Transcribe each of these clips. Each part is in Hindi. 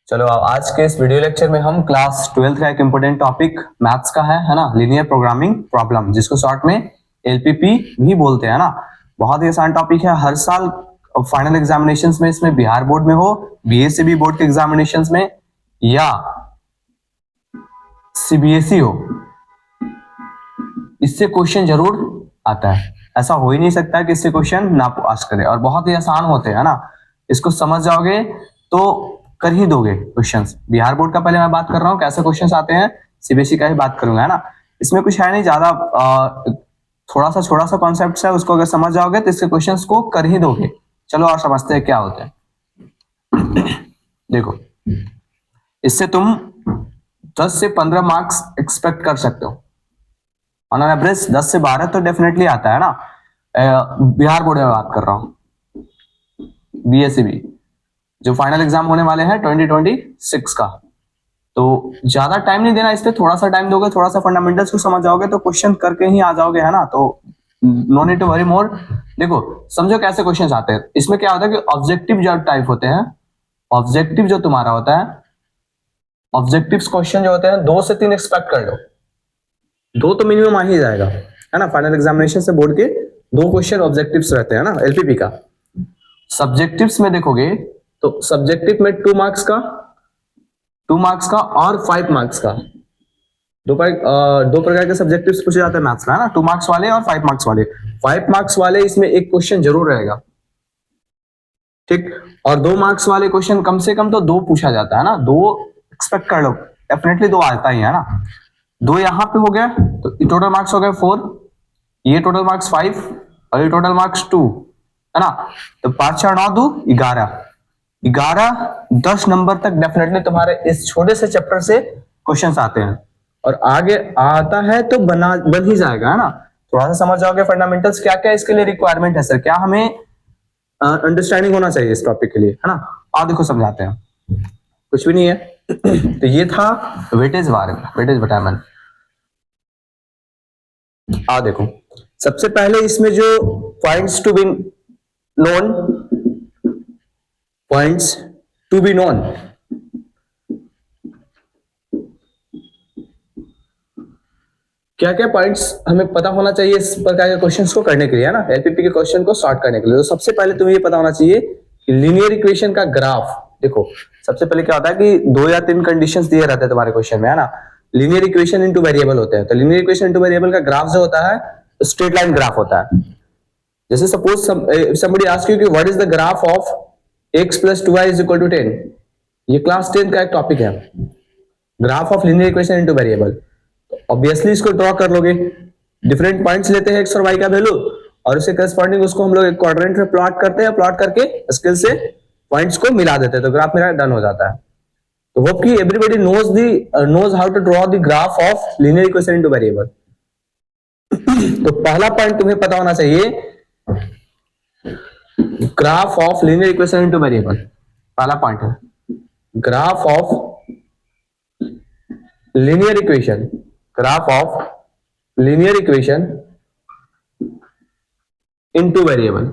चलो आज के इस वीडियो लेक्चर में हम क्लास 12th का एक इंपॉर्टेंट टॉपिक मैथ्स का है ना, लीनियर प्रोग्रामिंग प्रॉब्लम, जिसको शॉर्ट में एलपीपी भी बोलते हैं ना। बहुत ही आसान टॉपिक है। हर साल फाइनल एग्जामिनेशंस में, इसमें बिहार बोर्ड में हो, बीएससीबी बोर्ड के एग्जामिनेशंस में या सीबीएसई हो, इससे क्वेश्चन जरूर आता है। ऐसा हो ही नहीं सकता कि इससे क्वेश्चन ना पास करे, और बहुत ही आसान होते हैं ना। इसको समझ जाओगे तो कर ही दोगे क्वेश्चंस। बिहार बोर्ड का पहले मैं बात कर रहा हूँ कैसे क्वेश्चंस आते हैं, सीबीएसई का ही बात करूंगा, है ना। इसमें कुछ है नहीं ज्यादा, थोड़ा सा कॉन्सेप्ट है, उसको अगर समझ जाओगे तो इसके क्वेश्चंस को कर ही दोगे। चलो और समझते हैं क्या होता है। देखो, इससे तुम 10 से 15 मार्क्स एक्सपेक्ट कर सकते हो ऑन एन एवरेज। 10 से 12 तो डेफिनेटली आता है ना। बिहार बोर्ड में बात कर रहा हूँ, बीएससीबी जो फाइनल एग्जाम होने वाले हैं 2026 का। तो ज्यादा टाइम नहीं देना इस पे, थोड़ा सा टाइम दोगे, थोड़ा सा फंडामेंटल्स को समझ जाओगे तो क्वेश्चन करके ही आ जाओगे, है ना। तो नो नीड टू वरी मोर। देखो समझो कैसे क्वेश्चन आते हैं। इसमें क्या होता है कि ऑब्जेक्टिव जो टाइप होते हैं, ऑब्जेक्टिव जो तुम्हारा होता है, ऑब्जेक्टिव्स क्वेश्चन जो होते हैं 2 से 3 एक्सपेक्ट कर लो। 2 तो मिनिमम आ ही जाएगा, है ना। फाइनल एग्जामिनेशन से बोर्ड के 2 क्वेश्चन ऑब्जेक्टिव्स रहते हैं ना एलपीपी का। सब्जेक्टिव्स में देखोगे तो सब्जेक्टिव में 2 मार्क्स का और 5 मार्क्स का, दो प्रकार के सब्जेक्टिव्स पूछे जाते हैं मैथ्स में, है ना। 2 मार्क्स वाले और 5 मार्क्स वाले। 5 मार्क्स वाले इसमें एक क्वेश्चन जरूर रहेगा, ठीक। और 2 मार्क्स वाले क्वेश्चन कम से कम तो 2 पूछा जाता है ना। 2 एक्सपेक्ट कर लो, डेफिनेटली 2 आता ही है ना। 2 यहाँ पे हो गया तो टोटल मार्क्स हो गए 4, ये टोटल मार्क्स 5 और ये टोटल मार्क्स 2, है ना। तो 5 4 9 2 11 10 नंबर तक डेफिनेटली तुम्हारे इस छोटे से चैप्टर से क्वेश्चंस आते हैं। और आगे आता है तो बन ही जाएगा, है ना। थोड़ा सा समझ जाओगे फंडामेंटल्स क्या क्या इसके लिए रिक्वायरमेंट है, सर क्या हमें अंडरस्टैंडिंग होना चाहिए इस टॉपिक के लिए, है ना। आप देखो समझाते हैं, कुछ भी नहीं है। तो ये था वेटेज बारे में, वेटेज विटामिन। आ देखो, सबसे पहले इसमें जो points to be known, points to be known, क्या क्या पॉइंट्स हमें पता होना चाहिए इस प्रकार के क्वेश्चंस को करने के लिए, है ना, एलपीपी के क्वेश्चन को सॉल्व करने के लिए। तो सबसे पहले तुम्हें ये पता होना चाहिए कि लीनियर इक्वेशन का ग्राफ। देखो सबसे पहले क्या होता है कि 2 या 3 कंडीशंस दिए रहते हैं तुम्हारे क्वेश्चन में, है ना। लीनियर इक्वेशन इनटू वेरिएबल होते हैं। तो लीनियर इक्वेशन इनटू वेरिएबल का ग्राफ जो होता है स्ट्रेट लाइन ग्राफ होता है। जैसे सपोज somebody ask you कि what is the graph of x + 2y = 10, ये क्लास 10 का एक टॉपिक है, graph of linear equation in two variable. Obviously इसको ड्रॉ कर लोगे, डिफरेंट पॉइंट्स लेते हैं x और y का वैल्यू, और उसके करस्पॉन्डिंग उसको हम लोग एक क्वाड्रेंट में प्लॉट करते हैं, प्लॉट करके स्केल से पॉइंट्स को मिला देते हैं, तो ग्राफ मेरा डन हो जाता है। तो होप कि everybody knows how to draw the graph of linear equation in two variable. तो पहला पॉइंट तुम्हें पता होना चाहिए, graph of linear equation in two variable. पहला पॉइंट है graph of linear equation, graph of linear equation in two variable,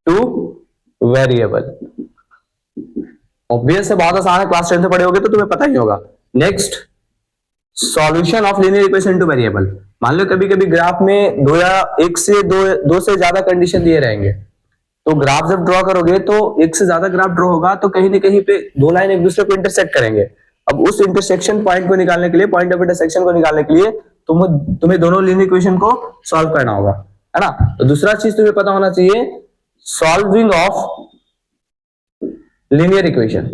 two variable. Obvious है, बहुत आसान है, क्लास 10 से पढ़े होगे तो तुम्हें पता ही होगा। Next, solution of linear equation in two variable. मान लो कभी कभी ग्राफ में 2 या 1 से 2 से ज्यादा कंडीशन दिए रहेंगे, तो ग्राफ जब ड्रॉ करोगे तो 1 से ज्यादा ग्राफ ड्रॉ होगा, तो कहीं ना कहीं पे 2 लाइन एक दूसरे को इंटरसेक्ट करेंगे। अब उस इंटरसेक्शन पॉइंट को निकालने के लिए, पॉइंट ऑफ इंटरसेक्शन को निकालने के लिए तुम्हें दोनों लीनियर इक्वेशन को सॉल्व करना होगा, है ना। तो दूसरा चीज तुम्हें पता होना चाहिए, solving of linear equation,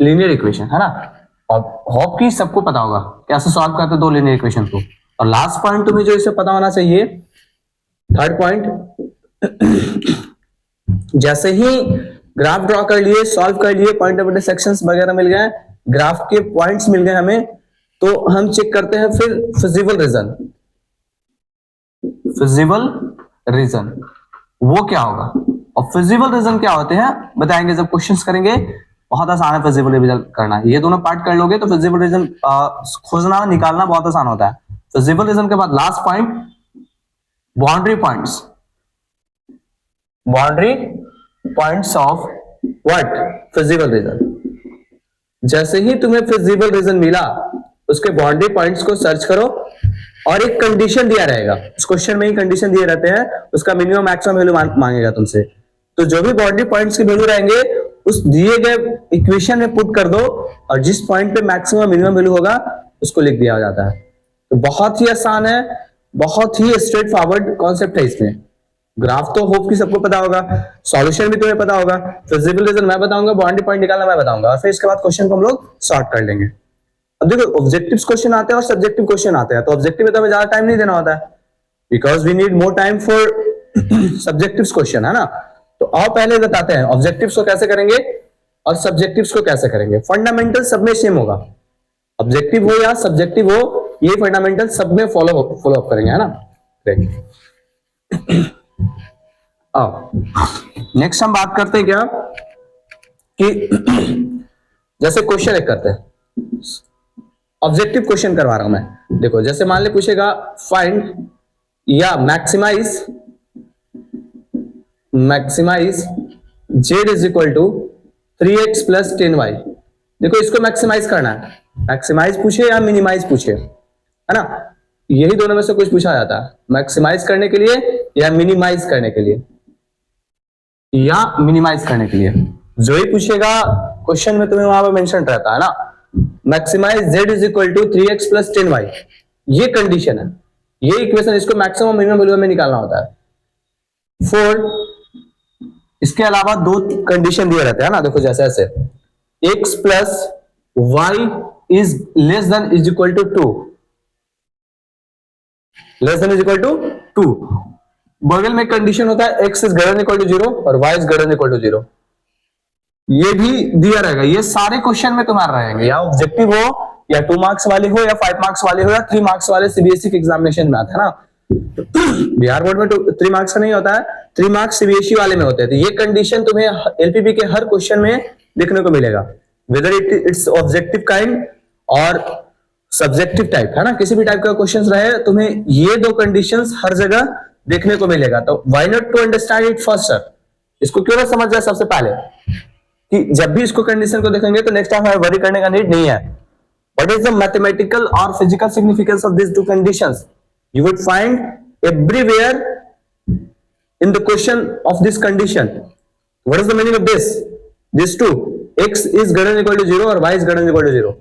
linear equation, है ना। और होप कि सबको पता होगा कैसे सॉल्व करते हैं 2 लीनियर इक्वेशन को। और लास्ट पॉइंट तुम्हें जो इसे पता होना चाहिए, थर्ड पॉइंट, जैसे ही ग्राफ ड्रॉ कर लिए, सॉल्व कर लिए, पॉइंट ऑफ इंटरसेक्शंस वगैरह मिल गए, ग्राफ के पॉइंट्स मिल गए हमें, तो हम चेक करते हैं फिर फिजिबल रीजन। फिजिबल रीजन वो क्या होगा, और फिजिबल रीजन क्या होते हैं बताएंगे जब क्वेश्चंस करेंगे। बहुत आसान है फिजिबल रीजन करना, ये दोनों पार्ट कर लोगे तो फिजिबल रीजन खोजना निकालना बहुत आसान होता है। फिजिबल रीजन के बाद last point, boundary points, boundary points of what, feasible region. जैसे ही तुम्हें फिजिबल रीजन मिला, उसके बाउंड्री पॉइंट्स को सर्च करो और एक कंडीशन दिया रहेगा, उस क्वेश्चन में ही कंडीशन दिए रहते हैं, उसका मिनिमम मैक्सिमम वैल्यू मांगेगा तुमसे। तो जो भी बाउंड्री पॉइंट्स की वैल्यू रहेंगे उस दिए गए इक्वेशन में पुट कर दो और जिस पॉइंट पे मैक्सिमम मिनिमम वैल्यू होगा उसको लिख दिया जाता है। तो बहुत ही आसान है, बहुत ही स्ट्रेट फॉरवर्ड कॉन्सेप्ट है इसमें। ग्राफ तो होप कि सबको पता होगा, सॉल्यूशन भी तुम्हें पता होगा, फिजिबल रीजन मैं बताऊंगा, बाउंड्री पॉइंट निकालना मैं बताऊंगा, और फिर इसके बाद क्वेश्चन को हम लोग सॉर्ट कर लेंगे। अब देखो ऑब्जेक्टिव क्वेश्चन आते हैं और सब्जेक्टिव क्वेश्चन आते हैं, तो ऑब्जेक्टिव में तो हमें ज्यादा टाइम नहीं देना होता है, because we need more time for subjective question, है ना। तो आओ पहले बताते हैं ऑब्जेक्टिव्स को कैसे करेंगे और सब्जेक्टिव्स को कैसे करेंगे। फंडामेंटल सब में सेम होगा, ऑब्जेक्टिव हो या सब्जेक्टिव हो, ये फंडामेंटल सब में फॉलो अप करेंगे, है ना। नेक्स्ट हम बात करते हैं क्या कि जैसे क्वेश्चन एक करते हैं, ऑब्जेक्टिव क्वेश्चन करवा रहा हूं मैं। देखो जैसे मान ले पूछेगा फाइंड या maximize z is equal to 3x plus 10y। देखो इसको मैक्सिमाइज करना है, मैक्सिमाइज पूछे या मिनिमाइज पूछे, है ना, यही दोनों में से कुछ पूछा जाता है, मैक्सिमाइज करने के लिए या मिनिमाइज करने के लिए, या मिनिमाइज करने के लिए। जो ही पूछेगा क्वेश्चन में तुम्हें वहां पर मेंशन रहता है ना, maximize z is equal to 3x plus 10y, ये कंडीशन है, ये इक्वेशन, इसको मैक्सिमम मिनिमम वैल्यू में निकालना होता है। फोर इसके अलावा दो कंडीशन दिए रहते हैं ना, देखो जैसे ऐसे x plus y is less than is equal to 2, less than is equal to 2। बगल में कंडीशन होता है x is greater than equal to 0 और y is greater than equal to 0, ये भी दिया रहेगा। ये सारे क्वेश्चन में तुम्हारा रहेंगे, या ऑब्जेक्टिव हो या 2 मार्क्स वाले हो या 5 मार्क्स वाले हो या 3 मार्क्स वाले सीबीएसई के एग्जामिनेशन में आता है ना। बिहार बोर्ड में तो 3 मार्क्स का नहीं होता है, 3 मार्क्स सीबीएसई वाले में होते हैं। तो ये कंडीशन तुम्हें एलपीपी के हर क्वेश्चन में देखने को मिलेगा, वेदर इट्स ऑब्जेक्टिव काइंड और सब्जेक्टिव टाइप, है ना, किसी भी टाइप का क्वेश्चन रहे तुम्हें ये दो कंडीशंस हर जगह देखने को मिलेगा। तो why not to understand it first sir, इसको क्यों ना समझ जाए सबसे पहले, कि जब भी इसको कंडीशन को देखेंगे तो नेक्स्ट टाइम हमें वरी करने का नीड नहीं है। व्हाट इज द मैथमेटिकल और physical significance of this two conditions, you would find everywhere in the question of this condition. What is the meaning of this two, x is greater than equal to 0 और y is greater than equal to 0।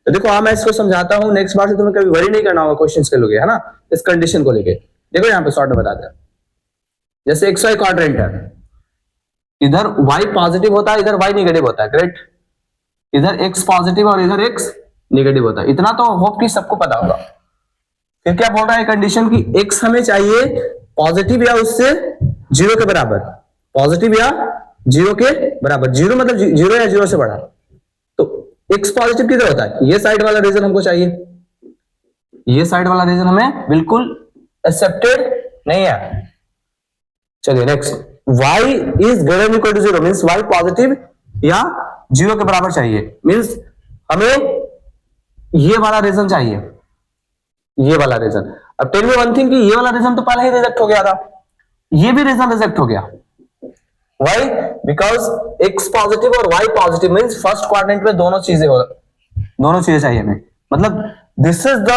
तो देखो मैं इसको समझाता हूं, नेक्स्ट बार से तुम्हें कभी वरी नहीं करना होगा क्वेश्चंस के लिए, है ना, इस कंडीशन को लेके। देखो यहाँ पे शॉर्ट में बताते हैं, जैसे xy क्वाड्रेंट है, इधर y पॉजिटिव होता है, इधर y नेगेटिव होता है, करेक्ट, इधर x पॉजिटिव और इधर x नेगेटिव होता है, इतना तो होप कि सबको पता होगा। फिर क्या बोल रहा है कंडीशन की x हमें चाहिए पॉजिटिव या उससे 0 के बराबर, पॉजिटिव या 0 के बराबर, 0 मतलब 0 या 0 से बड़ा। तो x पॉजिटिव किधर होता है, ये साइड वाला रीजन हमको चाहिए, ये साइड वाला रीजन हमें बिल्कुल एक्सेप्टेड नहीं है। चलिए next, y is greater than equal to 0 means y positive या 0 के बराबर चाहिए, मींस हमें ये वाला रीजन चाहिए, ये वाला रीजन। अब टेल मी वन थिंग कि ये वाला रीजन तो पहले ही रिजेक्ट हो गया था, ये भी रीजन रिजेक्ट हो गया। Why? Because x पॉजिटिव और y positive means first quadrant में दोनों चीजें चाहिए हमें, मतलब दिस इज द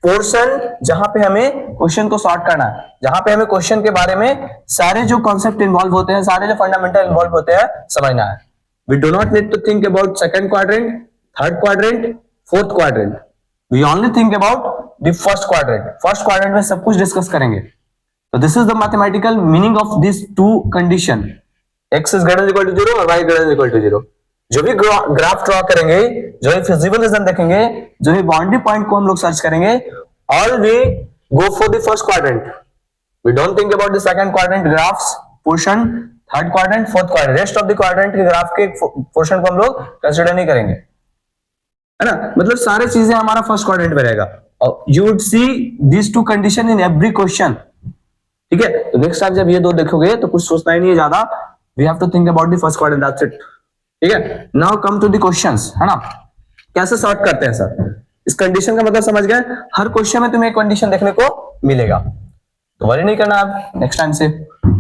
पोर्शन जहां पे हमें क्वेश्चन को सॉर्ट करना है, जहां पे हमें क्वेश्चन के बारे में सारे जो कॉन्सेप्ट इन्वॉल्व होते हैं, सारे जो फंडामेंटल इन्वॉल्व होते हैं समझना है। We do not need to think about second quadrant, third quadrant, fourth quadrant, we only think about the first quadrant. First quadrant में सब कुछ डिस्कस करेंगे। तो this is the mathematical meaning of this two condition, x is greater than equal to 0 और y greater than equal to 0। जो भी ग्राफ ड्रॉ करेंगे, जो भी फिजिबल रीजन देखेंगे, जो भी बाउंड्री पॉइंट को हम लोग सर्च करेंगे, all we go for the first quadrant, we don't think about the second quadrant graphs portion, third quadrant, fourth quadrant, rest of the quadrant के ग्राफ के पोर्शन को हम लोग कंसीडर नहीं करेंगे, है ना। मतलब सारे चीजें हमारा फर्स्ट क्वाड्रेंट में रहेगा। You would see this two condition in every question, ठीक है। तो नेक्स्ट टाइम जब ये दो देखोगे तो कुछ सोचना ही नहीं है ज्यादा, we have to think about the first quadrant, that's it, ठीक है। Now come to the questions, है ना, कैसे सॉर्ट करते हैं सर। इस कंडीशन का मतलब समझ गए, हर क्वेश्चन में तुम्हें एक कंडीशन देखने को मिलेगा, तो वरी नहीं करना आप नेक्स्ट टाइम से।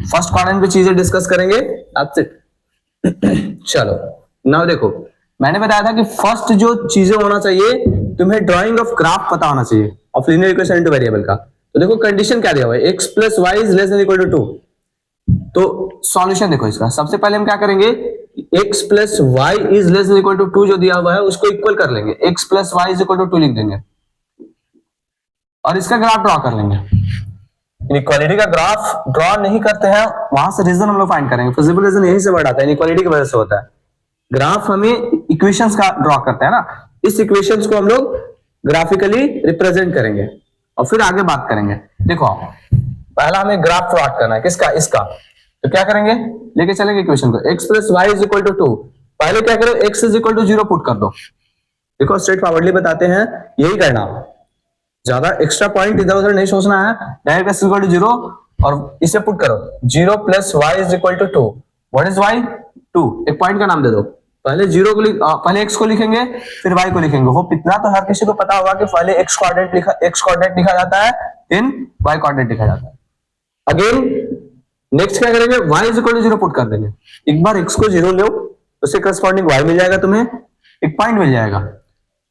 फर्स्ट क्वाड्रेंट पे चीजें डिस्कस करेंगे, दैट्स इट। चलो नाउ देखो, मैंने बताया था कि फर्स्ट जो चीजें होना चाहिए, तुम्हें ड्राइंग ऑफ ग्राफ पता होना चाहिए of linear equation in two variable का। तो देखो कंडीशन क्या दिया हुआ है, x plus y is less than equal to 2। तो सॉल्यूशन देखो इसका, सबसे पहले हम क्या करेंगे, x plus y is less than equal to 2 जो दिया हुआ है उसको इक्वल कर लेंगे, x plus y is equal to 2 लिख देंगे और इसका ग्राफ ड्रॉ कर लेंगे। इनइक्वालिटी का ग्राफ ड्रॉ नहीं करते हैं, वहां से रीजन हम लोग फाइंड करेंगे, फिजिबल रीजन यहीं से वर्ड आता है, इनइक्वालिटी की वजह से होता है। ग्राफ हमें इक्वेशंस का ड्रॉ करते हैं ना, इस इक्वेशंस को हम लोग ग्राफिकली रिप्रेजेंट करेंगे और फिर आगे बात करेंगे। देखो पहला हमें ग्राफ प्लॉट करना है, किसका, इसका। तो क्या करेंगे, लेके चलेंगे इक्वेशन को, x plus y is equal to 2। पहले क्या करो, x is equal to 0 put कर दो। देखो स्ट्रेट फॉरवर्डली बताते हैं, यही करना, ज्यादा एक्स्ट्रा पॉइंट इधर उधर नहीं सोचना है, डायरेक्ट x इक्वल टू 0 और इसे पुट करो, 0 plus y is equal to 2। What is y, 2। एक पॉइंट का नाम दे दो, पहले 0 को पहले x को लिखेंगे फिर y को लिखेंगे। वो इतना तो हर किसी को पता होगा कि पहले x कोऑर्डिनेट लिखा जाता है, देन y कोऑर्डिनेट लिखा जाता है। अगेन नेक्स्ट क्या करेंगे, y is equal to 0 put कर देंगे। एक बार x को 0 लो, उससे करस्पॉन्डिंग y मिल जाएगा, तुम्हें एक पॉइंट मिल जाएगा।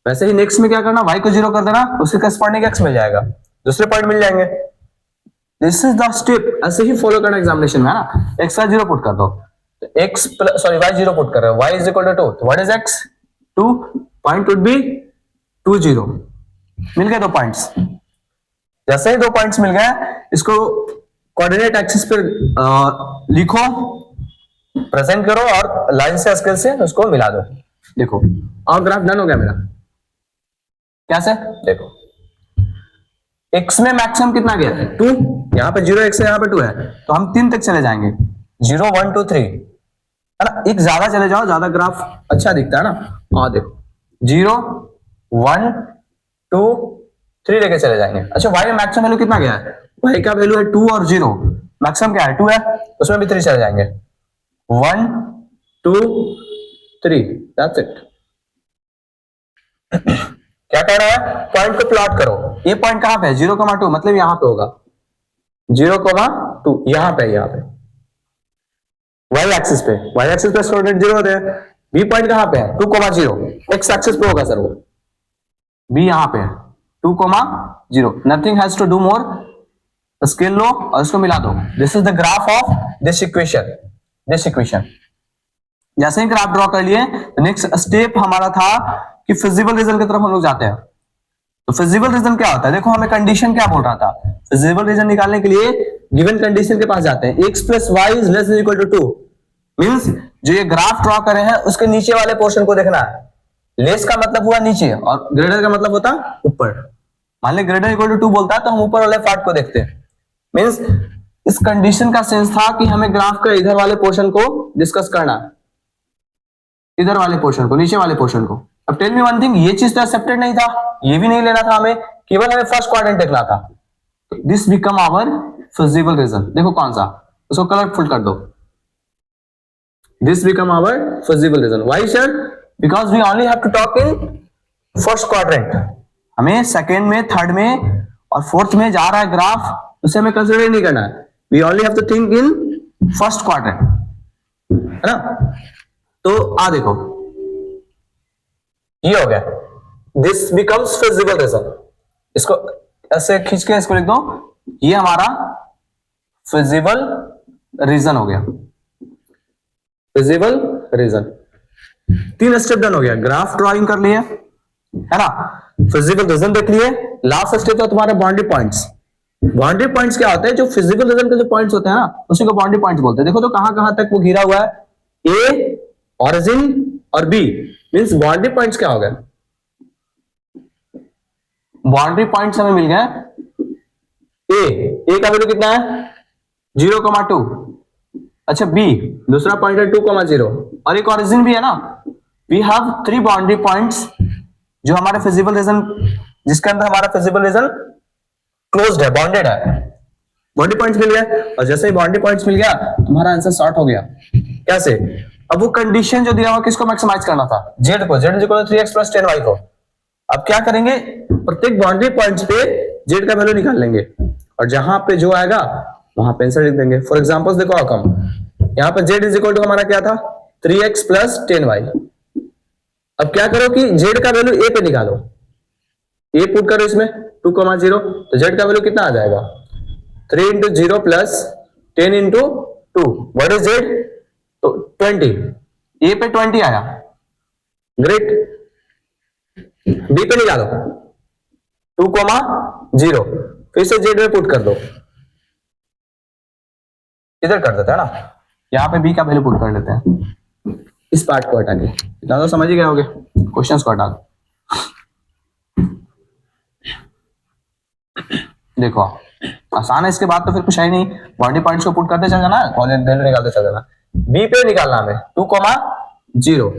वैसे ही नेक्स्ट में क्या करना, y को 0 कर देना, उससे करस्पॉन्डिंग x मिल जाएगा, दूसरे पॉइंट मिल जाएंगे। दिस इज द स्टेप, ऐसे ही फॉलो करना एग्जामिनेशन में, है ना। x का 0 पुट कर दो, तो x plus sorry y 0 put कर रहे हो, y इज इक्वल टू 2। तो what is x, 2, point would be 2 0। मिल गए दो पॉइंट्स। जैसे ही दो पॉइंट्स मिल गए, इसको कोऑर्डिनेट एक्सिस पे लिखो, प्रेजेंट करो और लाइन से स्केल से उसको मिला दो। देखो और ग्राफ डन हो गया मेरा। कैसे, देखो x में मैक्सिमम कितना गया, 2, यहाँ पे 0 x है, यहाँ पे 2 है, तो हम 3 तक चले जाएंगे, 0 1 2 3, है ना। एक ज्यादा चले जाओ, ज्यादा ग्राफ अच्छा दिखता है ना। हाँ देखो 0 1 2 3 लेके चले जाएंगे। अच्छा y में मैक्सिमम वैल्यू कितना गया है, y का वैल्यू है 2 और 0, मैक्सिमम क्या है 2 है, उसमें भी 3 चले जाएंगे, 1 2 3, दैट्स इट। क्या कह रहा है, पॉइंट को प्लॉट करो। ये पॉइंट कहां पे है, 0,2, मतलब यहां पे होगा 0,2, यहां पे, यहाँ पे y एक्सिस पे, y एक्सिस पे कोऑर्डिनेट 0 होते हैं। b पॉइंट कहां पे है, 2,0, x एक्सिस पे होगा सर वो, b यहां पे है 2,0, nothing has to do more, scale लो और इसको मिला दो। This is the graph of this equation. जैसे ही ग्राफ ड्रॉ कर लिए, नेक्स्ट स्टेप हमारा था कि फिजिबल रीजन की तरफ हम लोग जाते हैं। तो फिजिबल रीजन क्या होता है, देखो हमें कंडीशन क्या बोल रहा था, फिजिबल रीजन निकालने के लिए गिवन कंडीशन के पास जाते हैं। x plus y is less than equal to 2 means जो ये ग्राफ ड्रॉ करे हैं उसके नीचे वाले पोर्शन को देखना है। लेस का मतलब हुआ नीचे और ग्रेटर का मतलब होता ऊपर। मान ले ग्रेटर इक्वल टू 2 बोलता है तो हम ऊपर वाले पार्ट को देखते हैं। मींस इस कंडीशन का सेंस था कि हमें ग्राफ का इधर वाले पोर्शन को डिस्कस करना है, इधर वाले पोर्शन को, नीचे वाले पोर्शन को। अब टेल मी वन थिंग, ये चीज तो एक्सेप्टेड नहीं था, ये भी नहीं लेना था हमें, केवल हमें फर्स्ट क्वाड्रेंट देखना था। This become our feasible region. देखो कौन सा, उसको कलरफुल कर दो। This become our feasible region. Why sir, because we only have to talk in first quadrant. हमें सेकेंड में, थर्ड में और फोर्थ में जा रहा है ग्राफ, उसे हमें कंसिडर नहीं करना है। We only have to think in first quadrant, है ना। तो आ देखो ये हो गया, दिस बिकम्स फिजिबल रीजन। इसको ऐसे खींच के इसको लिख दो, ये हमारा फिजिबल रीजन हो गया, फिजिबल रीजन। 3 स्टेप डन हो गया, ग्राफ ड्राइंग कर लिए, है ना, फिजिबल रीजन देख लिए। लास्ट स्टेप था तुम्हारे बाउंड्री पॉइंट्स। बाउंड्री पॉइंट्स क्या होते हैं, जो फिजिबल रीजन के जो पॉइंट्स होते हैं ना, उसी को बाउंड्री पॉइंट्स बोलते हैं। देखो तो कहां तक वो घिरा हुआ है, ए, ऑरिजिन और बी, मींस बाउंड्री पॉइंट्स क्या हो गए, बाउंड्री पॉइंट्स हमें मिल गए। ए का वैल्यू कितना है 0,2, अच्छा बी दूसरा पॉइंट है 2,0 और एक ऑरिजिन भी है ना। वी हैव 3 बाउंड्री पॉइंट्स जो हमारे फिजिबल रीजन, जिसके अंदर हमारा फिजिबल रीजन क्लोज्ड है, बाउंडेड है। बाउंड्री पॉइंट्स मिल गए और जैसे ही बाउंड्री पॉइंट्स मिल गया तुम्हारा आंसर सॉर्ट हो गया। कैसे, अब वो कंडीशन जो दिया हुआ किसको मैक्सिमाइज करना था, जेड को, Z equal to 3x plus 10y को। अब क्या करेंगे, प्रत्येक बाउंड्री पॉइंट्स पे जेड का वैल्यू निकाल लेंगे और जहां पे जो आएगा वहां पे आंसर लिख देंगे। फॉर एग्जाम्पल देखो आउटकम, यहाँ पर z इज इक्वल टू हमारा क्या था 3x प्लस 10y। अब क्या करो कि z का वैल्यू a पे निकालो, a पुट करो इसमें 2,0, तो z का वैल्यू कितना आ जाएगा 3 into 0 plus 10 into 2, what is z, तो 20, a पे 20 आया, ग्रेट। b पे निकालो 2,0, फिर से z में पुट कर दो, इधर कर देते हैं ना, यहाँ पे b का वैल्यू पुट कर लेते हैं, इस पार्ट को हटा के, इतना तो समझ ही गए होगे, क्वेश्चंस को हटा दो। देखो आसान है, इसके बाद तो फिर कुछ है नहीं, बाउंड्री पॉइंट्स को पुट करते चल जाना, वैल्यू निकालते चल जाना। b पे निकालना हमें 2,0,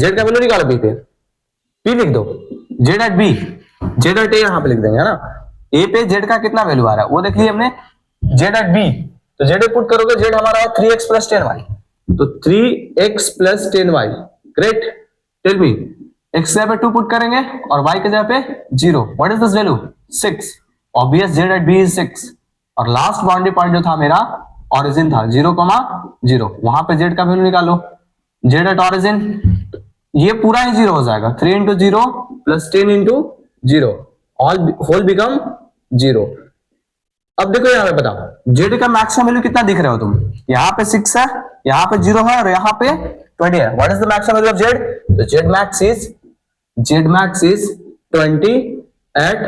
z का वैल्यू निकालो b पे, p लिख दो, z at b, z at a यहाँ पे लिख देंगे, है ना। a पे z का कितना वैल्यू आ रहा है वो देख लिया हमने, z एट b, तो z पुट करोगे, z हमारा है 3x प्लस 10y, तो 3x plus 10y, great. Tell me, x जगह पे 2 पुट करेंगे और y के जगह पे 0, what is this value 6, obvious z at b is 6। और लास्ट बाउंड्री पॉइंट जो था मेरा ओरिजिन था 0,0, वहां पे z का वैल्यू निकालो, z एट ओरिजिन, ये पूरा ही 0 हो जाएगा, 3 into 0 plus 10 into 0, whole become 0। अब देखो यहाँ पे बताओ z का मैक्सिमम वैल्यू कितना दिख रहे हो तुम, यहाँ पे 6 है, यहाँ पे 0 है और यहाँ पे 20 है, what is the maximum value of z, तो z max is 20 at,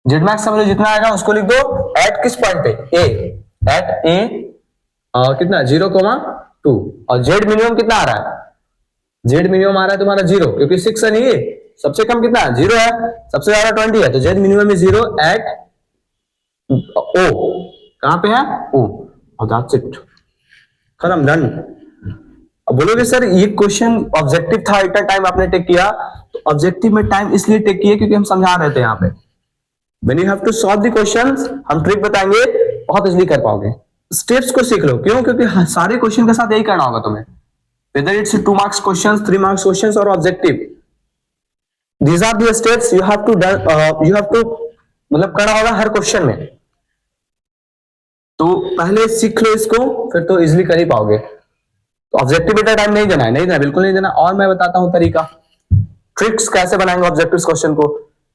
z max का वैल्यू जितना आएगा उसको लिख दो एट किस पॉइंट पे, a, एट a कितना 0,2, और z मिनिमम कितना आ रहा है, z मिनिमम आ रहा है तुम्हारा 0, क्योंकि 6 है नहीं, ये सबसे कम कितना है 0 है, सबसे ज्यादा 20 है, तो z minimum is 0 at o, कहां पे है o, और दैट्स इट, खत्म, डन। अब बोलोगे सर ये क्वेश्चन ऑब्जेक्टिव था, इतना टाइम आपने टेक किया, तो ऑब्जेक्टिव में टाइम इसलिए टेक किया क्योंकि हम समझा रहे थे यहाँ पे, when you have to solve the questions, हम ट्रिक बताएंगे, बहुत इजीली कर पाओगे, स्टेप्स को सीख लो, क्यों, क्योंकि सारे क्वेश्चन के साथ यही करना होगा तुम्हें, whether it's 2 marks questions, 3 marks questions or objective, these are the steps you have to मतलब करना होगा हर क्वेश्चन में, तो पहले सीख लो इसको, फिर तो इजीली कर ही पाओगे। तो ऑब्जेक्टिव बेटा टाइम नहीं देना है, नहीं देना, बिल्कुल नहीं देना। और मैं बताता हूं तरीका, ट्रिक्स कैसे बनाएंगे ऑब्जेक्टिव क्वेश्चन को,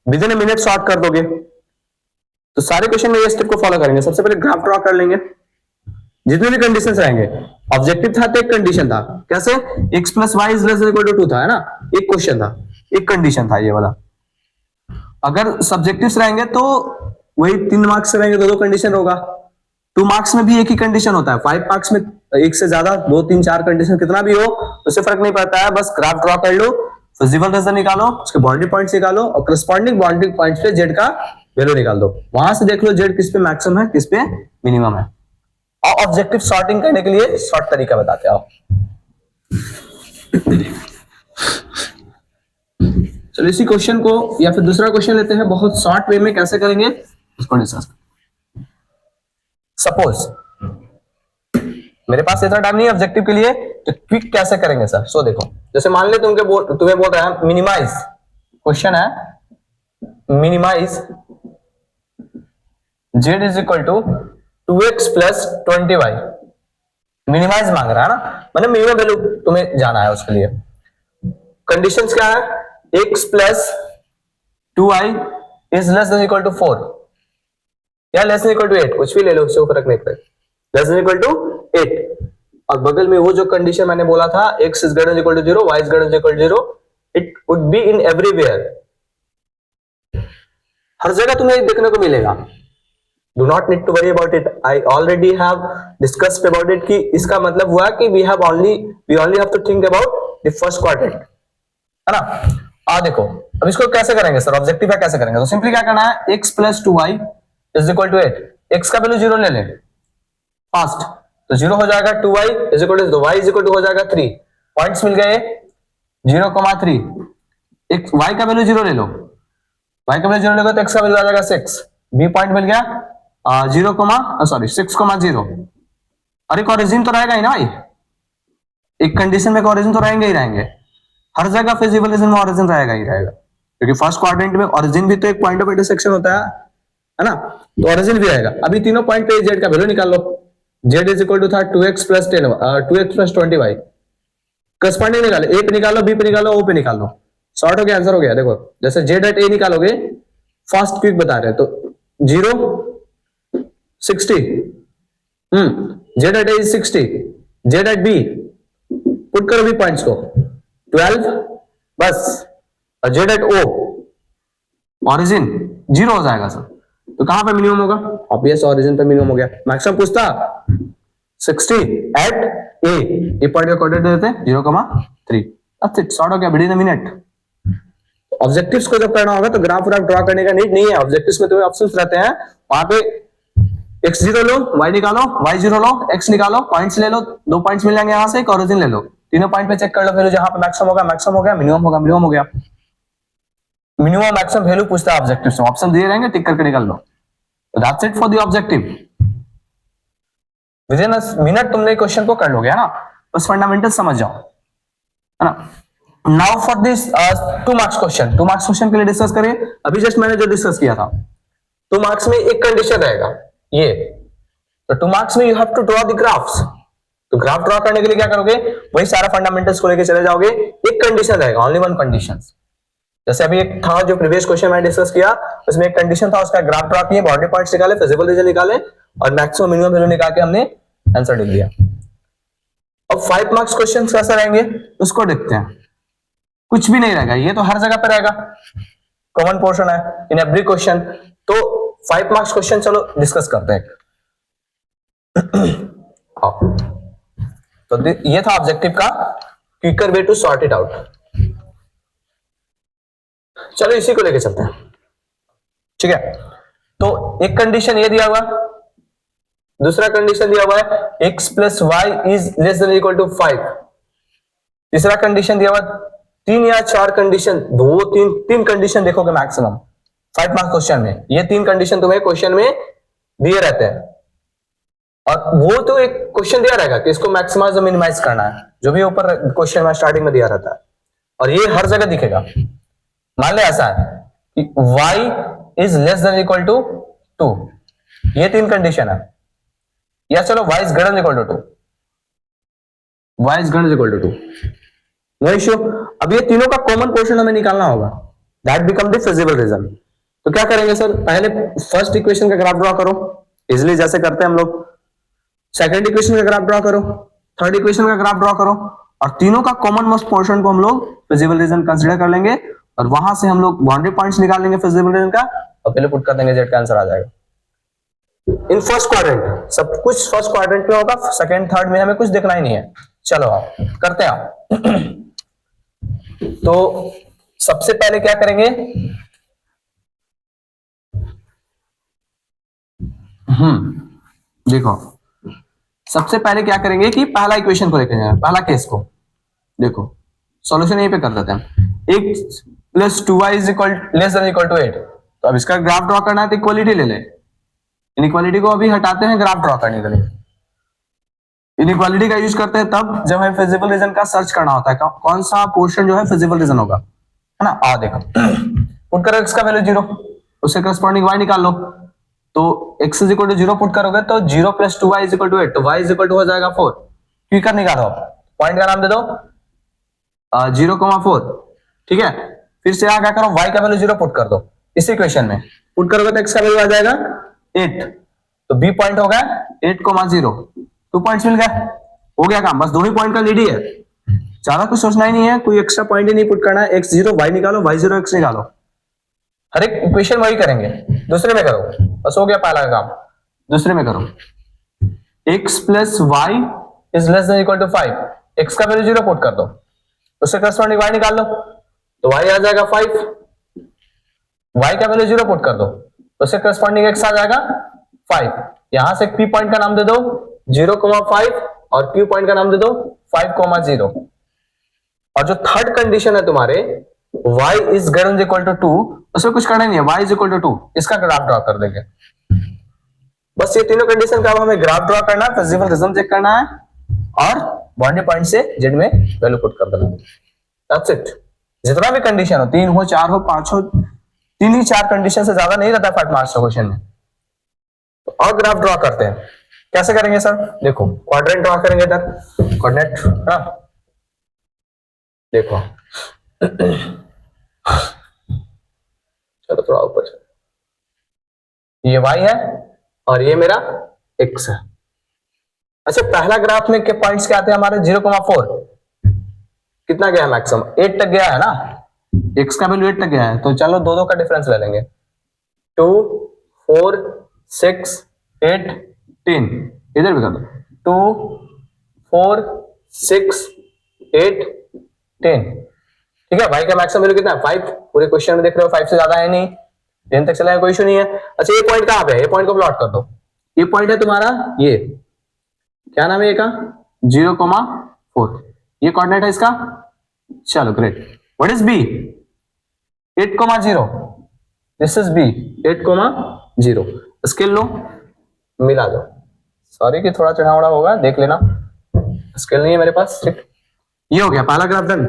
with in a minute sort कर दोगे। तो सारे क्वेश्चन में ये स्टेप को फॉलो करेंगे, सबसे पहले ग्राफ ड्रॉ कर लेंगे, जितने भी कंडीशंस रहेंगे, ऑब्जेक्टिव था तो एक कंडीशन था, कैसे x plus y is less than equal to 2 था, है ना, एक क्वेश्चन था, एक कंडीशन था ये वाला। अगर सब्जेक्टिव्स रहेंगे तो वही 3 मार्क्स रहेंगे, दो कंडीशन होगा, 2 मार्क्स में भी एक ही कंडीशन होता है, 5 मार्क्स में एक से ज्यादा 2 3 4 कंडीशन कितना भी हो उससे फर्क नहीं पड़ता है, बस ग्राफ ड्रॉ कर लो, फिजिबल रीजन निकालो, उसके बाउंड्री पॉइंट्स निकालो और करस्पॉन्डिंग बाउंड्री पॉइंट्स पे z का वैल्यू निकाल दो, वहां से देख लो z किस पे मैक्सिमम है किस पे मिनिमम है। और ऑब्जेक्टिव सॉर्टिंग करने के लिए शॉर्ट तरीका बताते हैं, आओ चलो इसी क्वेश्चन को या फिर दूसरा क्वेश्चन लेते हैं, बहुत शॉर्ट वे में कैसे करेंगे उसको डिस्कस। सपोज मेरे पास इतना टाइम नहीं है ऑब्जेक्टिव के लिए, तो क्विक कैसे करेंगे सर, सो देखो, जैसे मान ले तुम्हें बोल रहा है मिनिमाइज, क्वेश्चन है minimise z is equal to 2x plus 20y, minimise मांग रहा है ना, मतलब मिनिमम वैल्यू तुम्हें जाना है उसके लिए। कंडीशंस क्या है, x plus 2y is less than equal to 4 या लेस देन इक्वल टू 8, कुछ भी ले लो, उससे फर्क नहीं पड़ेगा, लेस देन इक्वल टू 8, और बगल में वो जो कंडीशन मैंने बोला था x is greater than equal to 0, y is greater than equal to 0, it would be in everywhere, हर जगह तुम्हें देखने को मिलेगा। Do not need to worry about it. I already have discussed about it कि इसका मतलब हुआ कि we only have to think about the first quadrant, है ना। देखो अब इसको कैसे करेंगे सर, ऑब्जेक्टिव है कैसे करेंगे, तो सिंपली क्या करना है, x plus 2y is equal to 8, x का वैल्यू 0 ले लें फास्ट, तो 0 हो जाएगा, 2y is equal to y is equal to हो जाएगा 3, पॉइंट्स मिल गए 0,3, y का वैल्यू 0 ले लो, y का वैल्यू 0 लेगा तो x का वैल्यू आ जाएगा 6, b पॉइंट मिल गया 6,0, और एक ओरिजिन तो रहेगा ही ना भाई, एक कंडीशन में ओरिजिन तो रहेंगे ही रहेंगे, हर जगह फिजिबल रीजन में ओरिजिन रहेगा ही रहेगा, क्योंकि फर्स्ट क्वाड्रेंट में ओरिजिन भी तो एक पॉइंट ऑफ इंटरसेक्शन होता है, है ना, तो ओरिजिन भी रहेगा। अभी तीनों पॉइंट पे जेड का वैल्यू निकाल लो। जेड इज इक्वल टू था 2x plus 10 2x plus 20y। Corresponding निकालो, ए पे निकालो, बी पे निकालो, ओ पे निकालो, शॉर्ट हो गया, आंसर हो गया। देखो जैसे जेड एट ए निकालोगे, फास्ट क्विक बता रहे हैं, तो 0 60, z at A is 60, z at B put करो भी पॉइंट्स को 12 बस, और जेड एट ओ ऑरिजिन 0 हो जाएगा सर। तो कहां पे मिनिमम होगा? ऑब्वियस ऑरिजिन पे मिनिमम हो गया। मैक्सिमम पूछता 60 एट ए, ये पॉइंट का कोऑर्डिनेट देते हैं 0,3। दैट्स इट, सॉर्ट हो गया with in a minute. Objectives को जब करना होगा तो ग्राफ व्राफ ड्रॉ करने का नीड नहीं है। ऑब्जेक्टिव्स में तुम्हें ऑप्शंस रहते हैं, वहां पे x0 लो, y निकालो, y0 लो, x निकालो, पॉइंट्स ले लो, 2 पॉइंट्स मिल जाएंगे, यहां से एक ओरिजिन ले लो, तीनों पॉइंट पे चेक कर लो, फिर जहां पे मैक्सिमम होगा मैक्सिमम हो गया, मिनिमम होगा मिनिमम हो गया। मिनिमम मैक्सिमम वैल्यू पूछता है ऑब्जेक्टिव्स में, ऑप्शन दिए रहेंगे, टिक करके निकाल लो। That's it for the objective. Within a minute तुमने क्वेश्चन को कर लोगे, है ना, बस फंडामेंटल समझ जाओ, है ना। Now for this 2 marks question, 2 marks question के लिए डिस्कस करें। अभी जस्ट मैंने जो डिस्कस किया था, 2 मार्क्स में एक कंडीशन रहेगा ये, तो 2 मार्क्स में you have to draw the graphs. तो ग्राफ ड्रॉ करने के लिए क्या करोगे, वही सारा फंडामेंटल्स को लेके चले जाओगे। एक कंडीशन रहेगा, ओनली वन कंडीशन। जैसे अभी एक था जो प्रीवियस क्वेश्चन मैंने डिस्कस किया, उसमें एक कंडीशन था, उसका ग्राफ ड्रॉ किए, बाउंड्री पॉइंट्स निकाले, फिजिबल रीजन निकाले, और मैक्सिमम मिनिमम वैल्यू निकाल के हमने आंसर लिख दिया। अब 5 मार्क्स क्वेश्चन कैसे रहेंगे उसको देखते हैं। कुछ भी नहीं रहेगा, ये तो हर जगह पे रहेगा, कॉमन पोर्शन है इन एवरी क्वेश्चन। तो 5 मार्क्स क्वेश्चन चलो डिस्कस करते हैं। तो ये था ऑब्जेक्टिव का quicker way to sort it out. चलो इसी को लेके चलते हैं, ठीक है। तो एक कंडीशन ये दिया हुआ, दूसरा कंडीशन दिया हुआ है x plus y is less than equal to 5। तीसरा कंडीशन दिया हुआ, 3 या 4 कंडीशन, 2-3 कंडीशन देखोगे मैक्सिमम 5 मार्क्स क्वेश्चन में। ये 3 कंडीशन तुम्हें क्वेश्चन में दिए रहते हैं, और वो तो एक क्वेश्चन दिया रहेगा कि इसको मैक्सिमाइज और मिनिमाइज करना है, जो भी ऊपर क्वेश्चन में स्टार्टिंग में दिया रहता है, और ये हर जगह दिखेगा। मान ले ऐसा है कि y is less than equal to 2, ये 3 कंडीशन है, या चलो y is greater than equal to 2, y is greater than equal to 2, no issue. अब ये तीनों का कॉमन पोर्शन हमें निकालना होगा, that become the feasible region. तो क्या करेंगे सर, पहले फर्स्ट इक्वेशन का ग्राफ ड्रॉ करो, इजिली जैसे करते हैं हम लोग। सेकंड इक्वेशन का ग्राफ ड्रॉ करो, थर्ड इक्वेशन का ग्राफ ड्रॉ करो, और तीनों का कॉमन मोस्ट पोर्शन को हम लोग फिजिबल रीजन कंसीडर कर लेंगे, और वहां से हम लोग बाउंड्री पॉइंट्स निकाल लेंगे फिजिबल रीजन का, और पहले पुट कर देंगे, जेड का आंसर आ जाएगा। इन फर्स्ट क्वाड्रेंट सब कुछ फर्स्ट क्वाड्रेंट में होगा, सेकंड थर्ड में हमें कुछ देखना ही नहीं है। चलो आप करते हैं। तो सबसे पहले क्या करेंगे, देखो सबसे पहले क्या करेंगे कि पहला इक्वेशन को लेकर जाए, पहला केस को देखो, सॉल्यूशन यहीं पे कर देते हैं। x plus 2y is equal less than equal to 8। तो अब इसका ग्राफ ड्रॉ करना है तो इक्वालिटी ले ले, इनइक्वालिटी को अभी हटाते हैं ग्राफ ड्रॉ करने के लिए। इनइक्वालिटी का यूज करते हैं तब जब हमें फिजिबल रीजन का सर्च करना होता है, कौन सा पोर्शन जो है फिजिबल रीजन होगा, है ना। आ देखो, पुट करो x का वैल्यू 0, उससे करस्पॉन्डिंग y निकाल लो। तो x is equal to 0 put करोगे तो 0 plus 2y is equal to 8, तो y इज इक्वल टू हो जाएगा 4। क्विकर निकालो, पॉइंट का नाम दे दो 0,4, ठीक है। फिर से क्या करो, y का वैल्यू 0 पुट कर दो, इस इक्वेशन में पुट करोगे तो x का वैल्यू आ जाएगा 8, तो b पॉइंट हो गया 8,0, 2 पॉइंट्स मिल गए, हो गया काम। बस 2 ही पॉइंट का नीड ही है, ज्यादा कुछ सोचना ही नहीं है, कोई एक्स्ट्रा पॉइंट ही नहीं पुट करना है। x0 y निकालो, y0 x निकालो, हर एक इक्वेशन वही करेंगे। दूसरे में करो, बस हो गया पहला काम। दूसरे में करो, x plus y is less than equal to 5, x का वैल्यू 0 पुट कर दो, उससे करस्पॉन्डिंग y निकाल लो, तो y आ जाएगा 5, y का वैल्यू 0 पुट कर दो, उससे करस्पॉन्डिंग x आ जाएगा 5। यहां से p पॉइंट का नाम दे दो 0,5, और q पॉइंट का नाम दे दो 5,0। और जो थर्ड कंडीशन है तुम्हारे y is greater than equal to 2, उसमें कुछ करना नहीं है, y इज इक्वल टू 2, इसका ग्राफ ड्रॉ कर देंगे। बस ये तीनों कंडीशन का अब हमें ग्राफ ड्रॉ करना है, फिजिबल रीजन चेक करना है, और बाउंड्री पॉइंट से जेड में वैल्यू पुट कर देना। That's it. जितना भी कंडीशन हो, 3 हो, 4 हो, 5 हो, 3 ही 4 कंडीशन से ज्यादा नहीं रहता 5 मार्क्स का क्वेश्चन में। तो और ग्राफ ड्रॉ करते हैं, कैसे करेंगे सर? देखो क्वाड्रेंट ड्रॉ करेंगे इधर, कोऑर्डिनेट, हाँ देखो चलो थोड़ा ऊपर, ये y है और ये मेरा x है। अच्छा पहला ग्राफ में के पॉइंट्स क्या आते हैं हमारे? 0,4 कितना गया मैक्सिमम? 8 तक गया है ना, x का वैल्यू 8 तक गया है। तो चलो दो दो का डिफरेंस ले लेंगे, 2 4 6 8 10, इधर भी कर दो 2 4 6 8 10, ठीक है। y का मैक्सिमम वैल्यू कितना है? 5, पूरे क्वेश्चन में देख रहे हो 5 से ज्यादा है नहीं, 10 तक चला है, कोई इशू नहीं है। अच्छा ये पॉइंट कहां पे है? ये पॉइंट को प्लॉट कर दो, ये पॉइंट है तुम्हारा, ये क्या नाम है ये का? 0,4, ये कोऑर्डिनेट है इसका। चलो great, what is b? 8,0, this is b 8,0। Scale लो, मिला दो, सॉरी कि थोड़ा चढ़ावड़ा होगा, देख लेना, स्केल नहीं है मेरे पास, ठीक। ये हो गया पहला graph done.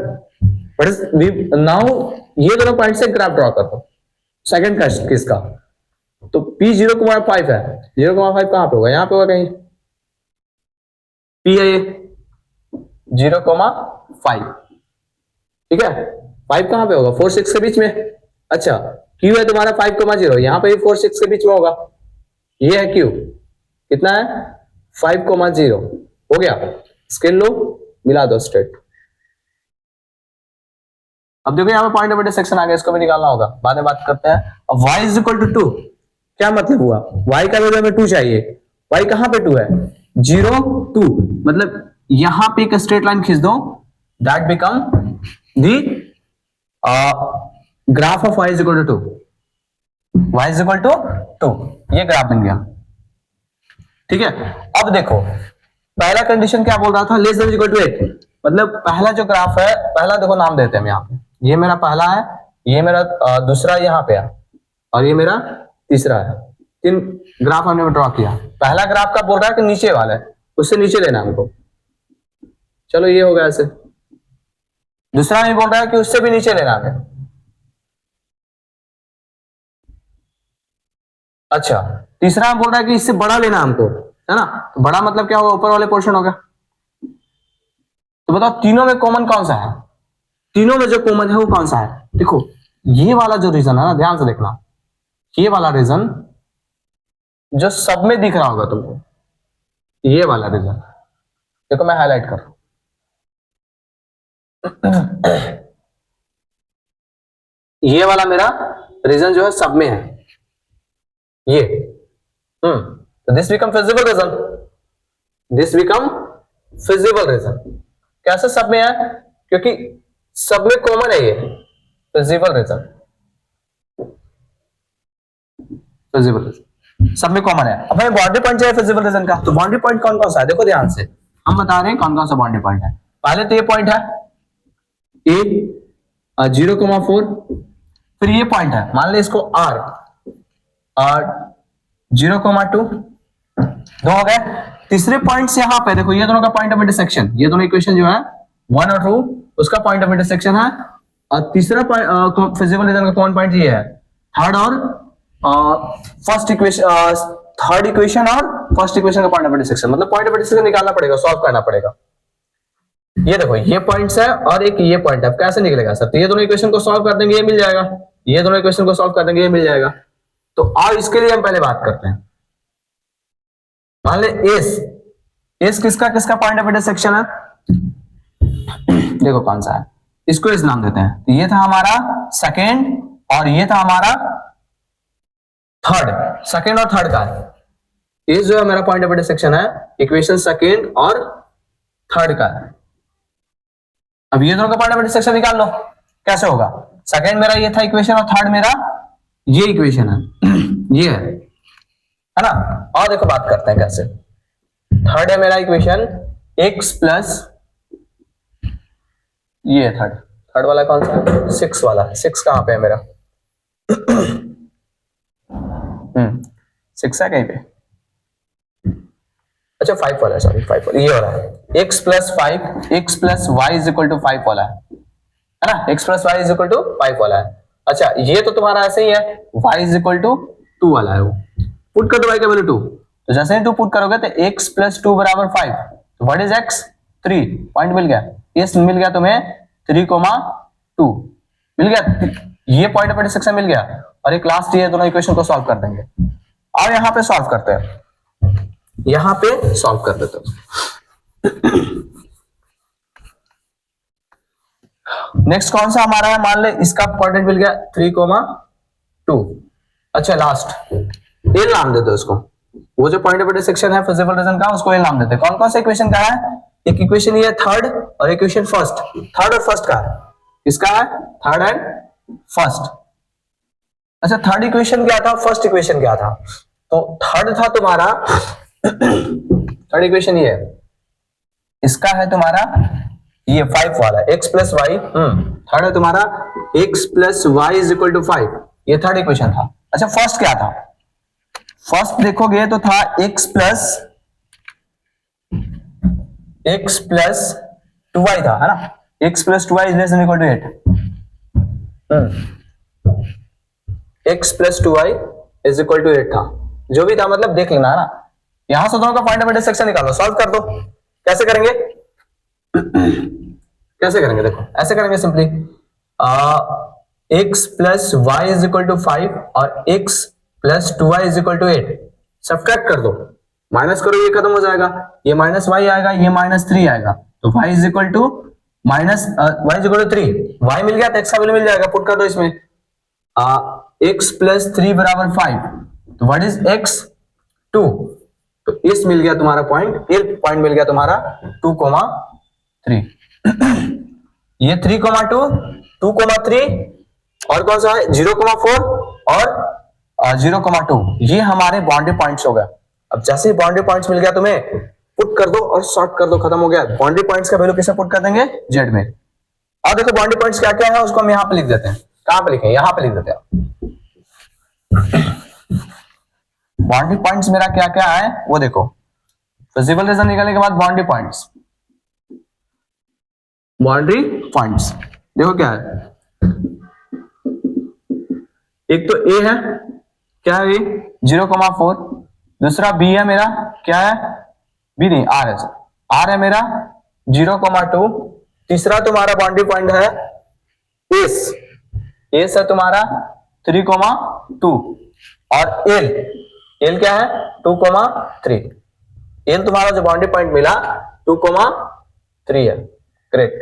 What is b now? ये दोनों पॉइंट से ग्राफ ड्रॉ कर दो सेकंड का किसका? तो p 0,5 है, 0,5 कहां पे होगा? यहां पे होगा कहीं, p है ये 0,5, ठीक है। 5 कहां पे होगा? 4 6 के बीच में। अच्छा q है तुम्हारा 5,0, यहां पे 4 6 के बीच में होगा, ये है q, कितना है? 5,0 हो गया। स्केल लो, मिला दो स्ट्रेट। अब देखो यहाँ पे पॉइंट ऑफ इंटरसेक्शन आ गया, इसको भी निकालना होगा, बाद में बात करते हैं। अब y इज इक्वल टू 2, क्या मतलब हुआ? y का वैल्यू हमें 2 चाहिए, y कहां पे 2 है? 0 2, मतलब यहां पे एक स्ट्रेट लाइन खींच दो, that become the graph of y is equal to 2, y is equal to 2, ये ग्राफ बन गया, ठीक है। अब देखो पहला कंडीशन क्या बोल रहा था? लेस देन इक्वल टू 8, मतलब पहला जो ग्राफ है, पहला देखो नाम देते हैं हम यहाँ पे, ये मेरा पहला है, ये मेरा दूसरा यहाँ पे है, और ये मेरा तीसरा है। 3 ग्राफ हमने ड्रॉ किया। पहला ग्राफ का बोल रहा है कि नीचे वाला है, उससे नीचे लेना हमको, चलो ये हो गया ऐसे। दूसरा में बोल रहा है कि उससे भी नीचे लेना है। अच्छा तीसरा में बोल रहा है कि इससे बड़ा लेना हमको, है ना। तो बड़ा मतलब क्या होगा? ऊपर वाले पोर्शन होगा। तो बताओ तीनों में कॉमन कौन सा है? तीनों में जो कॉमन है वो कौन सा है? देखो ये वाला जो रीजन है ना, ध्यान से देखना, ये वाला रीजन जो सब में दिख रहा होगा तुमको, ये वाला रीजन देखो, मैं हाईलाइट कर रहा हूं। ये वाला मेरा रीजन जो है सब में है, ये तो this become feasible region, this become feasible region. कैसे सब में है? क्योंकि सब में कॉमन है ये फिजिबल रीजन, फिजिबल रीजन सब में कॉमन है। अब हमें बाउंड्री पॉइंट चाहिए फिजिबल रीजन का, तो बाउंड्री पॉइंट कौन कौन सा है? देखो ध्यान से, हम बता रहे हैं कौन कौन सा बाउंड्री पॉइंट है। पहले तो ये पॉइंट है a 0,4, फिर ये पॉइंट है, मान ले इसको r और 0,2, दो हो गए। तीसरे पॉइंट से यहां पे देखो, ये दोनों का पॉइंट ऑफ इंटरसेक्शन, ये दोनों इक्वेशन जो है 1 और 2 उसका पॉइंट ऑफ इंटरसेक्शन है। और तीसरा फिजिबल रीजन का कौन पॉइंट ये है, थर्ड और फर्स्ट इक्वेशन, थर्ड इक्वेशन और फर्स्ट इक्वेशन का पॉइंट ऑफ इंटरसेक्शन, मतलब पॉइंट ऑफ इंटरसेक्शन निकालना पड़ेगा, सॉल्व करना पड़ेगा। ये देखो ये पॉइंट्स है और एक ये पॉइंट है, कैसे निकलेगा सर? तो ये दोनों इक्वेशन को सॉल्व कर देंगे, ये मिल जाएगा, ये दोनों इक्वेशन को सॉल्व कर देंगे, ये मिल जाएगा। तो और इसके लिए हम पहले बात करते हैं, मान ले एस किसका किसका पॉइंट ऑफ इंटरसेक्शन है? देखो कौन सा है, इसको इस नाम देते हैं। तो ये था हमारा सेकेंड और ये था हमारा थर्ड, सेकेंड और थर्ड का ये जो है मेरा पॉइंट ऑफ इंटरसेक्शन है, इक्वेशन सेकेंड और थर्ड का। अब ये दोनों का पॉइंट ऑफ इंटरसेक्शन निकाल लो, कैसे होगा? सेकेंड मेरा ये था इक्वेशन और थर्ड मेरा ये इक्वेशन है, ये है ना। और देखो बात करते हैं कैसे। थर्ड है मेरा इक्वेशन x प्लस, ये थर्ड वाला कौन सा है? 6 वाला। 6 कहां पे है मेरा? 6 है कहीं पे, अच्छा 5 वाला है, सॉरी 5 वाला, ये हो रहा है x plus 5, x plus y is equal to 5 वाला है ना, x plus y is equal to 5 वाला है। अच्छा ये तो तुम्हारा ऐसे ही है, y इज इक्वल टू 2 वाला है वो, पुट कर दो y का वैल्यू 2, तो जैसे ही 2 पुट करोगे तो x प्लस 2 बराबर 5, तो व्हाट इज x 3, पॉइंट मिल गया, ये मिल गया तुम्हें 3,2 मिल गया, ये पॉइंट ऑफ इंटरसेक्शन मिल गया, और एक लास्ट ये दोनों इक्वेशन को सॉल्व कर देंगे। और यहाँ पे सॉल्व करते हैं, यहाँ पे सॉल्व कर देते हैं। नेक्स्ट कौन सा हमारा है, मान ले इसका कोऑर्डिनेट मिल गया 3,2। अच्छा लास्ट एल नाम देते उसको, वो जो पॉइंट ऑफ इंटरसेक्शन है फिजिबल रीजन का, उसको एल नाम देते। कौन कौन सा इक्वेशन का है, एक इक्वेशन ये थर्ड और इक्वेशन फर्स्ट, थर्ड और फर्स्ट का है, इसका है थर्ड एंड फर्स्ट। अच्छा थर्ड इक्वेशन क्या था, फर्स्ट इक्वेशन क्या था, तो थर्ड था तुम्हारा थर्ड इक्वेशन ये है, इसका है तुम्हारा ये 5 वाला x प्लस वाई, थर्ड है तुम्हारा x plus y is equal to 5, ये थर्ड इक्वेशन था। अच्छा फर्स्ट क्या था, फर्स्ट देखोगे तो था x प्लस 2y था, है ना, x plus 2y is less than equal to 8, x plus 2y is equal to 8 था, जो भी था मतलब देख लेना, है ना। यहां से दोनों का पॉइंट ऑफ इंटरसेक्शन निकालो, सॉल्व कर दो। कैसे करेंगे कैसे करेंगे, देखो ऐसे करेंगे simply, x plus y is equal to 5 और x plus 2y is equal to 8, subtract कर दो, माइनस करो, ये खत्म हो जाएगा, ये माइनस वाई आएगा, ये माइनस 3 आएगा, तो y is equal to minus y is equal to 3, y मिल गया तो x का वैल्यू मिल जाएगा, पुट कर दो इसमें, x प्लस 3 बराबर 5, तो व्हाट इज x 2, तो इस मिल गया तुम्हारा पॉइंट, ये पॉइंट मिल गया तुम्हारा 2,3 ये 3,2 2,3 और कौन सा है 0,4 और 0,2, ये हमारे बाउंड्री पॉइंट्स हो गए। अब जैसे ही बाउंड्री पॉइंट्स मिल गया तुम्हें, पुट कर दो और सॉर्ट कर दो, खत्म हो गया। बाउंड्री पॉइंट्स का वैल्यू किसे पुट कर देंगे, z में। अब देखो बाउंड्री पॉइंट्स क्या क्या है, उसको हम यहाँ पे लिख देते हैं। कहां पे लिखें, यहाँ पे लिख देते हैं। बाउंड्री पॉइंट्स मेरा क्या क्या है वो देखो, फिजिबल रीजन निकालने के बाद बाउंड्री पॉइंट्स, बाउंड्री पॉइंट्स देखो क्या है, एक तो a है, क्या है 0,4, दूसरा b है मेरा, क्या है b नहीं r है, r है मेरा 0,2, तीसरा तुम्हारा बाउंड्री पॉइंट है एस है तुम्हारा 3,2 और एल क्या है 2,3, एल तुम्हारा जो बाउंड्री पॉइंट मिला 2,3 है। ग्रेट,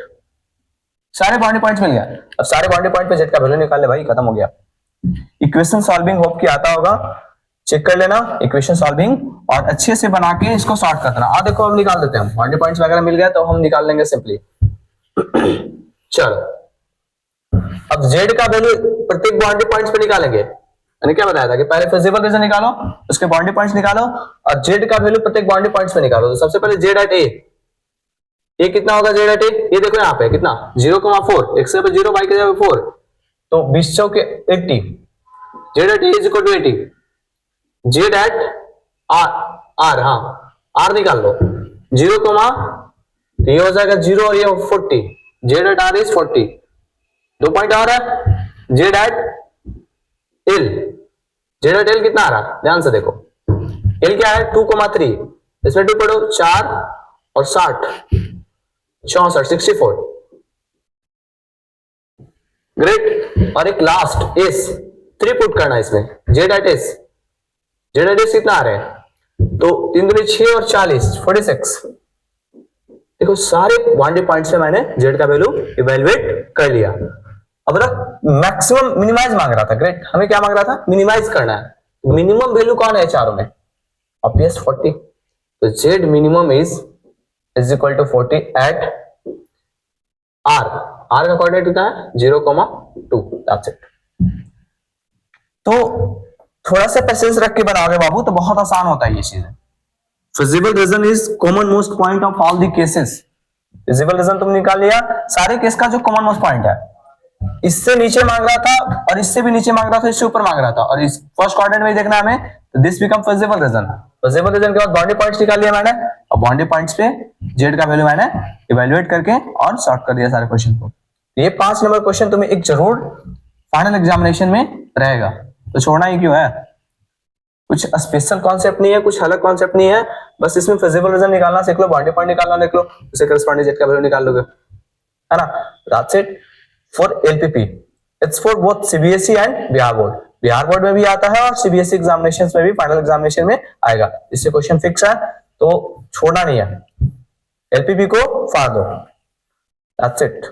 सारे बाउंड्री पॉइंट्स मिल गया। अब सारे बाउंड्री पॉइंट पे जेड का वैल्यू निकाल ले भाई, खत्म हो गया। इक्वेशन सॉल्विंग होप कि आता होगा, चेक कर लेना इक्वेशन सॉल्विंग और अच्छे से बना के इसको सॉर्ट कर देना। देखो हम निकाल देते हैं, बाउंड्री पॉइंट्स वगैरह मिल गया तो हम निकाल लेंगे सिंपली। चलो अब जेड का वैल्यू प्रत्येक बाउंड्री पॉइंट्स पे निकालेंगे। मैंने क्या बताया था कि पहले फिजिबल रीजन निकालो, उसके बाउंड्री पॉइंट्स निकालो और जेड का वैल्यू प्रत्येक बाउंड्री पॉइंट्स पे निकालो। तो सबसे पहले जेड एट ए कितना होगा, जेड एट ए, ये देखो यहाँ पे कितना 0,4, x के 0 y के जगह 4, तो 20 चौके 80, z at A is equal to 80, z at R, हाँ आर निकाल लो 0, ये हो जाएगा 0 और ये 40, z at R is 40। 2 point और है, z at L, z at L कितना आ रहा ध्यान से देखो, एल क्या है 2,3, इसमें 2 पढ़ो 4 और 60 64 64। ग्रेट, और एक लास्ट एस 3 पुट करना इसमें, z at S, z at S कितना आ रहे हैं, तो 3 दूनी 6 और 40 46। देखो सारे बाउंड्री पॉइंट्स में मैंने जेड का वैल्यू इवेलुएट कर लिया। अब ना मैक्सिमम मिनिमाइज मांग रहा था। ग्रेट, हमें क्या मांग रहा था, मिनिमाइज करना है। मिनिमम वैल्यू कौन है चारों में, ऑब्वियस 40, तो z minimum is equal to 40 at R का कोऑर्डिनेट कितना है 0,2, दैट्स इट। तो थोड़ा सा पेशेंस रख के बनाओगे बाबू तो बहुत आसान होता है ये चीजें। Feasible region is common most point of all the cases. Feasible region तुम निकाल लिया, सारे केस का जो कॉमन मोस्ट पॉइंट है, इससे नीचे मांग रहा था और इससे भी नीचे मांग रहा था, इससे ऊपर मांग रहा था, और इस फर्स्ट कोऑर्डिनेट में देखना हमें, तो this become feasible region. Feasible region के बाद बाउंड्री पॉइंट्स निकाल लिया मैंने, और बाउंड्री पॉइंट्स पे जेड का वैल्यू मैंने इवैल्यूएट करके और सॉर्ट कर दिया सारे क्वेश्चन को। ये 5 नंबर क्वेश्चन तुम्हें एक जरूर फाइनल एग्जामिनेशन में रहेगा, तो छोड़ना ही क्यों है। कुछ स्पेशल कॉन्सेप्ट नहीं है, कुछ अलग कॉन्सेप्ट नहीं है, बस इसमें फिजिबल रीजन निकालना सीख लो, बॉडी पॉइंट निकालना देख लो, उसे करस्पॉन्डिंग जेड का वैल्यू निकाल लोगे, है ना। That's it for LPP. It's for both CBSE and Bihar board. Bihar board में भी आता है और सीबीएसई एग्जामिनेशन में भी, फाइनल एग्जामिनेशन में आएगा, इससे क्वेश्चन फिक्स है, तो छोड़ना नहीं है, एलपीपी को फाड़ दो। That's it.